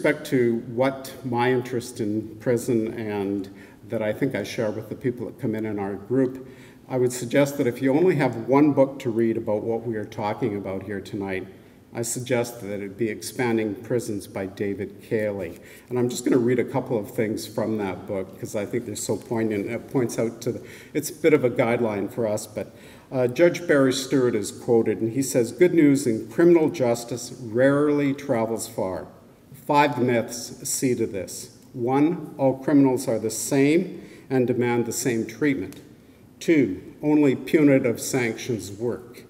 respect to what my interest in prison and that I think I share with the people that come in our group, I would suggest that if you only have one book to read about what we are talking about here tonight, I suggest that it be Expanding Prisons by David Cayley. And I'm just going to read a couple of things from that book because I think they're so poignant. It points out to it's a bit of a guideline for us, but Judge Barry Stewart is quoted, and he says, "Good news in criminal justice rarely travels far. 5 myths see to this. 1, all criminals are the same and demand the same treatment. 2, only punitive sanctions work.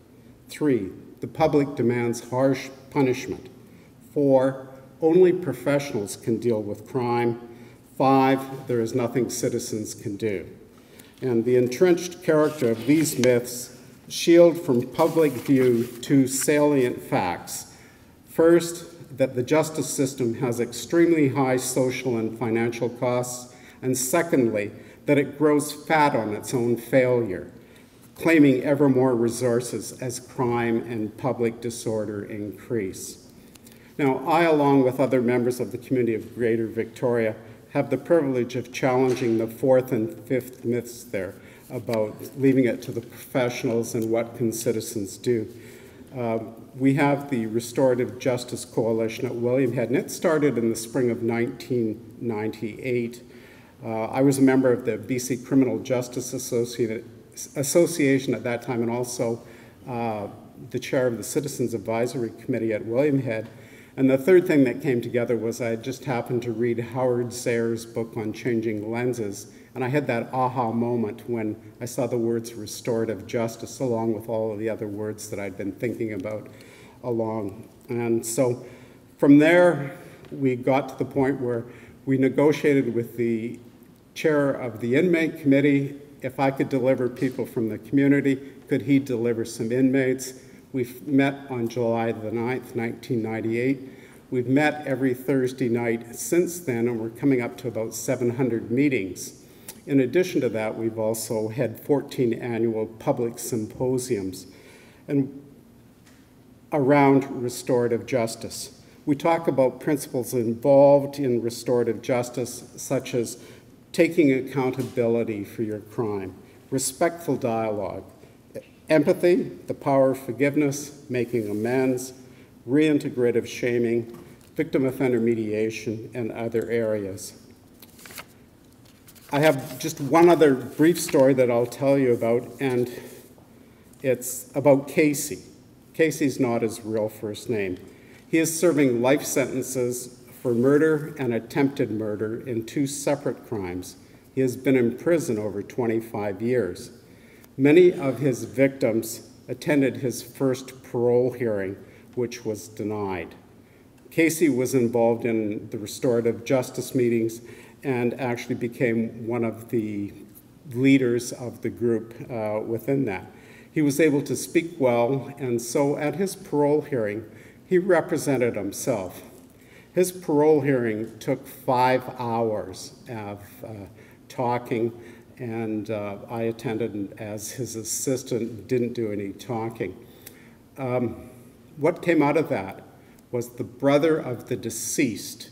3, the public demands harsh punishment. 4, only professionals can deal with crime. 5, there is nothing citizens can do." And the entrenched character of these myths shield from public view 2 salient facts. First, that the justice system has extremely high social and financial costs, and secondly, that it grows fat on its own failure, claiming ever more resources as crime and public disorder increase. Now, I, along with other members of the community of Greater Victoria, have the privilege of challenging the 4th and 5th myths there about leaving it to the professionals and what can citizens do. We have the Restorative Justice Coalition at William Head, and it started in the spring of 1998. I was a member of the BC Criminal Justice Association at that time, and also the chair of the Citizens Advisory Committee at William Head. And the third thing that came together was I just happened to read Howard Zayer's book on changing lenses, and I had that aha moment when I saw the words restorative justice along with all of the other words that I'd been thinking about along. And so from there, we got to the point where we negotiated with the chair of the inmate committee. If I could deliver people from the community, could he deliver some inmates? We've met on July the 9th, 1998. We've met every Thursday night since then, and we're coming up to about 700 meetings. In addition to that, we've also had 14 annual public symposiums and around restorative justice. We talk about principles involved in restorative justice, such as taking accountability for your crime, respectful dialogue, empathy, the power of forgiveness, making amends, reintegrative shaming, victim offender mediation, and other areas. I have just one other brief story that I'll tell you about, and it's about Casey. Casey's not his real first name. He is serving life sentences for murder and attempted murder in 2 separate crimes. He has been in prison over 25 years. Many of his victims attended his first parole hearing, which was denied. Casey was involved in the restorative justice meetings and actually became one of the leaders of the group within that. He was able to speak well, and so at his parole hearing, he represented himself. His parole hearing took 5 hours of talking, and I attended as his assistant, didn't do any talking. What came out of that was the brother of the deceased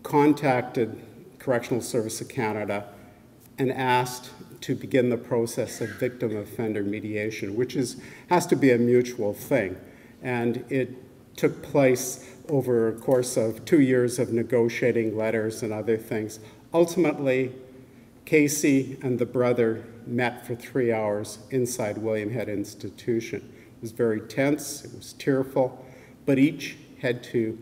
contacted Correctional Service of Canada and asked to begin the process of victim offender mediation, which has to be a mutual thing. And it took place over a course of 2 years of negotiating letters and other things. Ultimately, Casey and the brother met for 3 hours inside William Head Institution. It was very tense, it was tearful, but each had to,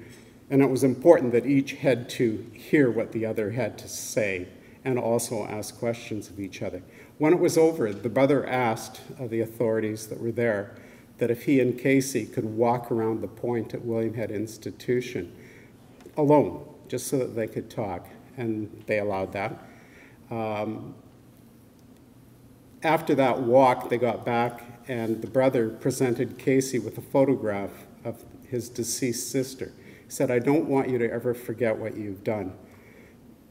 and it was important that each had to hear what the other had to say and also ask questions of each other. When it was over, the brother asked the authorities that were there that if he and Casey could walk around the point at William Head Institution alone, just so that they could talk, and they allowed that. After that walk, they got back, and the brother presented Casey with a photograph of his deceased sister. He said, "I don't want you to ever forget what you've done,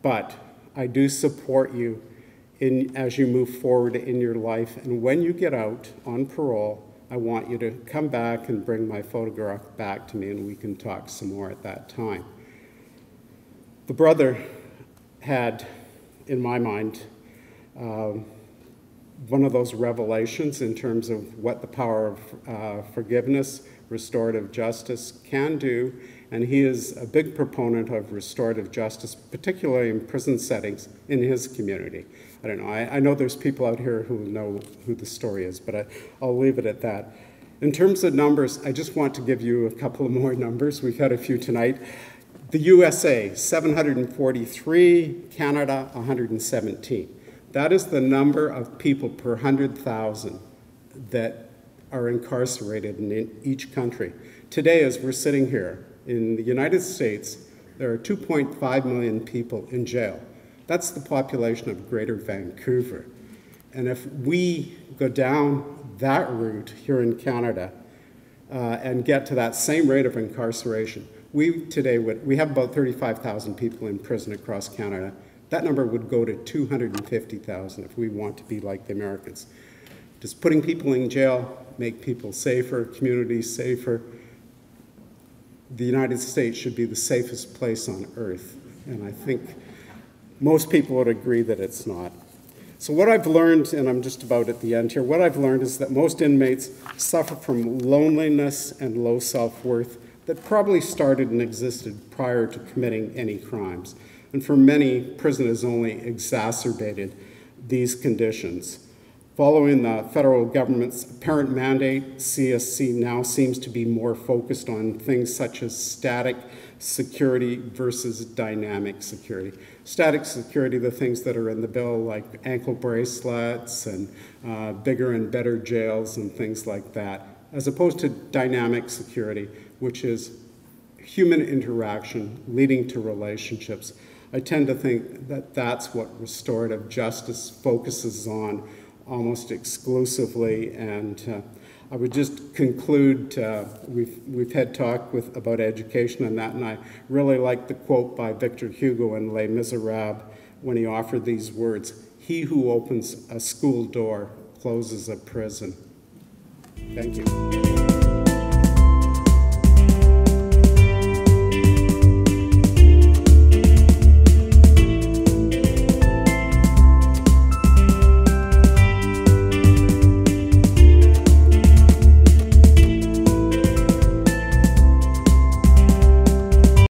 but I do support you as you move forward in your life, and when you get out on parole, I want you to come back and bring my photograph back to me, and we can talk some more at that time." The brother had, in my mind, one of those revelations in terms of what the power of forgiveness, restorative justice can do, and he is a big proponent of restorative justice, particularly in prison settings in his community. I don't know, I know there's people out here who know who the story is, but I'll leave it at that. In terms of numbers, I just want to give you a couple of more numbers. We've had a few tonight. The USA, 743, Canada, 117. That is the number of people per 100,000 that are incarcerated in each country. Today, as we're sitting here, in the United States, there are 2.5 million people in jail. That's the population of Greater Vancouver. And if we go down that route here in Canada and get to that same rate of incarceration, we have about 35,000 people in prison across Canada. That number would go to 250,000 if we want to be like the Americans. Does putting people in jail make people safer, communities safer? The United States should be the safest place on earth, and I think most people would agree that it's not. So what I've learned, and I'm just about at the end here, what I've learned is that most inmates suffer from loneliness and low self-worth that probably started and existed prior to committing any crimes. And for many, prison has only exacerbated these conditions. Following the federal government's apparent mandate, CSC now seems to be more focused on things such as static security versus dynamic security. Static security, the things that are in the bill like ankle bracelets and bigger and better jails and things like that, as opposed to dynamic security, which is human interaction leading to relationships. I tend to think that that's what restorative justice focuses on almost exclusively, and I would just conclude, we've had talk about education and that, and I really like the quote by Victor Hugo in Les Miserables when he offered these words: "He who opens a school door closes a prison." Thank you.